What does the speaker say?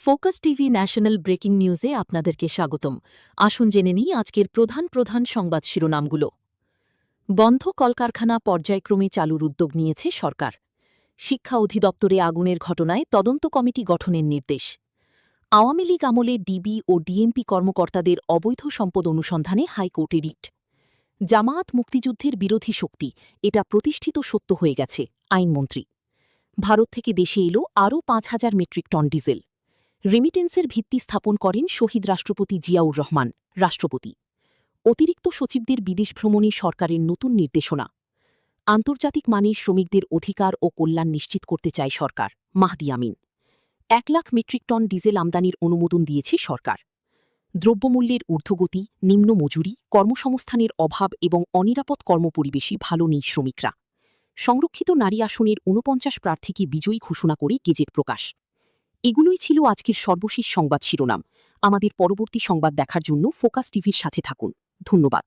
Focus TV national breaking নিউজে আপনাদেরকে স্বাগতম। আসুন জেনে নিই আজকের প্রধান সংবাদ শিরোনামগুলো। বন্ধ কলকারখানা পর্যায়ক্রমে চালুর উদ্যোগ নিয়েছে সরকার। শিক্ষা অধিদপ্তরে আগুনের ঘটনায় তদন্ত কমিটি গঠনের নির্দেশ। আওয়ামী লীগ আমলে ডিবি ও ডিএমপি কর্মকর্তাদের অবৈধ সম্পদ অনুসন্ধানে হাইকোর্টে রিট। জামায়াত মুক্তিযুদ্ধের বিরোধী শক্তি, এটা প্রতিষ্ঠিত সত্য হয়ে গেছে, আইনমন্ত্রী। ভারত থেকে দেশে এলো আরও ৫,০০০ মেট্রিক টন ডিজেল। রেমিটেন্সের ভিত্তি স্থাপন করেন শহীদ রাষ্ট্রপতি জিয়াউর রহমান, রাষ্ট্রপতি। অতিরিক্ত সচিবদের বিদেশ ভ্রমণে সরকারের নতুন নির্দেশনা। আন্তর্জাতিক মানের শ্রমিকদের অধিকার ও কল্যাণ নিশ্চিত করতে চায় সরকার, মাহদি আমিন। ১,০০,০০০ মেট্রিক টন ডিজেল আমদানির অনুমোদন দিয়েছে সরকার। দ্রব্যমূল্যের ঊর্ধ্বগতি, নিম্ন মজুরি, কর্মসংস্থানের অভাব এবং অনিরাপদ কর্মপরিবেশে ভালো নেই শ্রমিকরা। সংরক্ষিত নারী আসনের ৪৯ প্রার্থীকে বিজয়ী ঘোষণা করে গেজেট প্রকাশ। এগুলোই ছিল আজকের সর্বশেষ সংবাদ শিরোনাম। আমাদের পরবর্তী সংবাদ দেখার জন্য ফোকাস টিভির সাথে থাকুন। ধন্যবাদ।